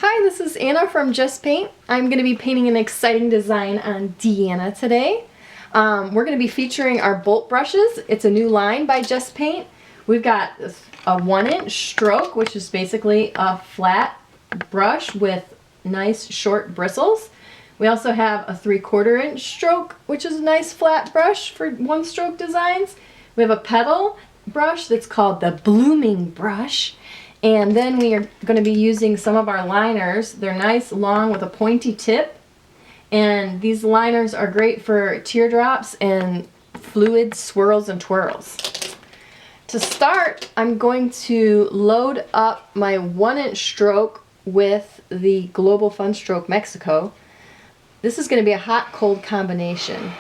Hi, this is Anna from JestPaint. I'm going to be painting an exciting design on Deanna today. We're going to be featuring our bolt brushes. It's a new line by JestPaint. We've got a 1-inch stroke, which is basically a flat brush with nice short bristles. We also have a 3/4 inch stroke, which is a nice flat brush for one-stroke designs. We have a petal brush that's called the blooming brush. And then we are going to be using some of our liners. They're nice, long, with a pointy tip. And these liners are great for teardrops and fluid swirls and twirls. To start, I'm going to load up my 1-inch stroke with the Global Fun Stroke Mexico. This is going to be a hot-cold combination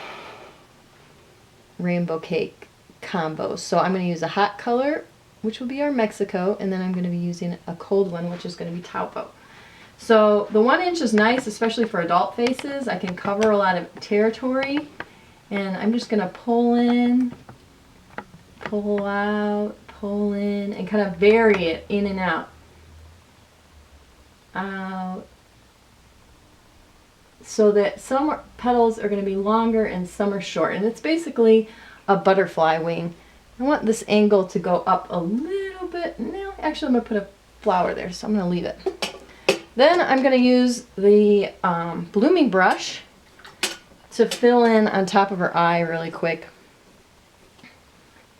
rainbow cake combo. So I'm going to use a hot color, which will be our Mexico, and then I'm going to be using a cold one, which is going to be Taupo. So the 1-inch is nice, especially for adult faces. I can cover a lot of territory, and I'm just going to pull in, pull out, pull in, and kind of vary it in and out. Out. So that some petals are going to be longer and some are short, and it's basically a butterfly wing. I want this angle to go up a little bit. No, actually I'm going to put a flower there, so I'm going to leave it. Then I'm going to use the blooming brush to fill in on top of her eye really quick.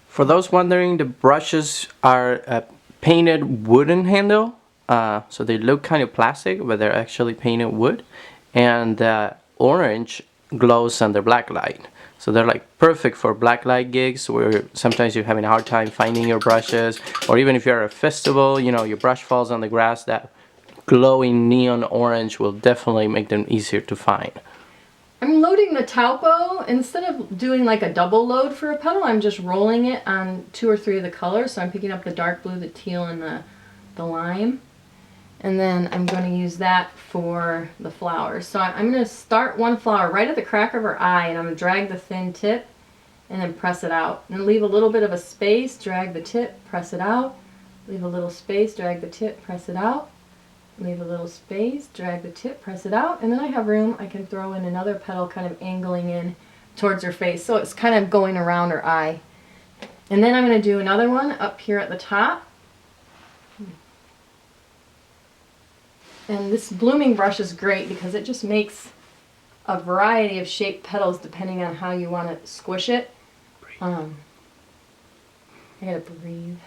For those wondering, the brushes are a painted wooden handle, so they look kind of plastic, but they're actually painted wood. And orange glows under black light. So they're like perfect for black light gigs where sometimes you're having a hard time finding your brushes, or even if you're at a festival, you know, your brush falls on the grass, that glowing neon orange will definitely make them easier to find. I'm loading the Taupo. Instead of doing like a double load for a petal, I'm just rolling it on 2 or 3 of the colors. So I'm picking up the dark blue, the teal, and the lime. And then I'm going to use that for the flowers. So I'm going to start one flower right at the crack of her eye, and I'm going to drag the thin tip and then press it out. And leave a little bit of a space, drag the tip, press it out. Leave a little space, drag the tip, press it out. Leave a little space, drag the tip, press it out. And then I have room, I can throw in another petal kind of angling in towards her face. So it's kind of going around her eye. And then I'm going to do another one up here at the top. And this blooming brush is great because it just makes a variety of shaped petals depending on how you want to squish it. I gotta breathe.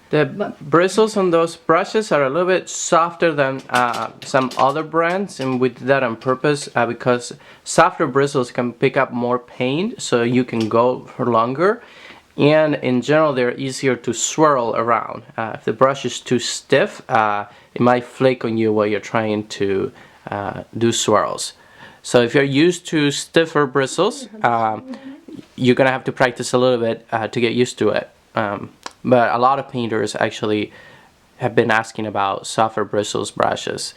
The bristles on those brushes are a little bit softer than some other brands, and we did that on purpose because softer bristles can pick up more paint, so you can go for longer. And in general, they're easier to swirl around. If the brush is too stiff, it might flake on you while you're trying to do swirls. So if you're used to stiffer bristles, you're gonna have to practice a little bit to get used to it. But a lot of painters actually have been asking about softer bristles brushes.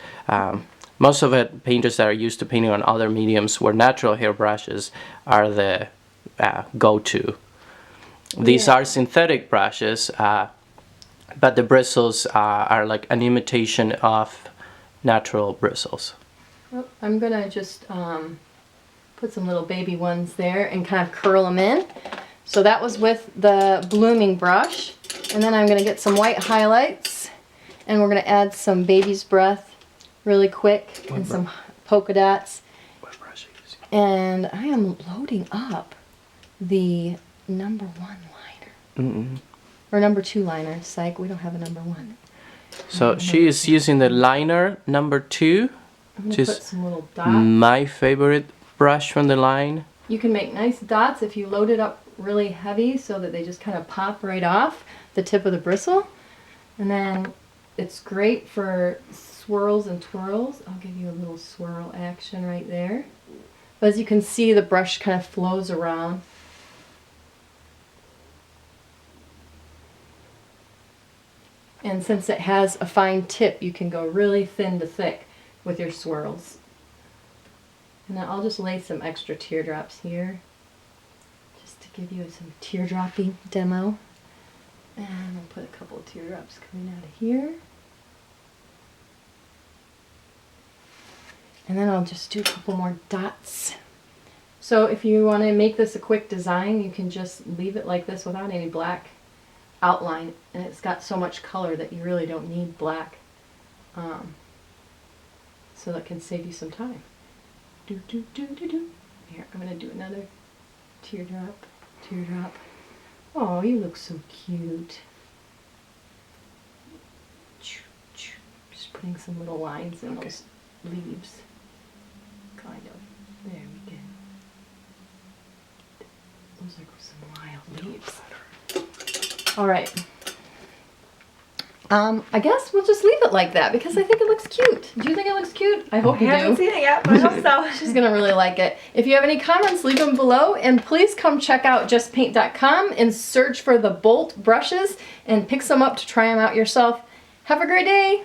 Most of it, painters that are used to painting on other mediums where natural hair brushes are the go-to. These are synthetic brushes, but the bristles are like an imitation of natural bristles. Oh, I'm going to just put some little baby ones there and kind of curl them in. So that was with the blooming brush. And then I'm going to get some white highlights, and we're going to add some baby's breath really quick and some polka dots. What brush are you using? And I am loading up the number 1 liner. Or number 2 liner. Psych, we don't have a number 1. So she is using the liner number 2, which is put some little dots. my favorite brush from the line. You can make nice dots if you load it up really heavy so that they just kind of pop right off the tip of the bristle. And then it's great for swirls and twirls. I'll give you a little swirl action right there. But as you can see, the brush kind of flows around. And since it has a fine tip, you can go really thin to thick with your swirls. And then I'll just lay some extra teardrops here, just to give you some teardropping demo. And I'll put a couple of teardrops coming out of here. And then I'll just do a couple more dots. So if you want to make this a quick design, you can just leave it like this without any black outline. And it's got so much color that you really don't need black. So that can save you some time. Do, do, do, do, do. Here, I'm going to do another teardrop, teardrop. Oh, you look so cute. Just putting some little lines in those leaves. Kind of. There we go. Those are some wild leaves. All right. I guess we'll just leave it like that because I think it looks cute. Do you think it looks cute? I hope you do. I haven't seen it yet, but I hope so. She's gonna really like it. If you have any comments, leave them below, and please come check out JestPaint.com and search for the Bolt brushes and pick some up to try them out yourself. Have a great day.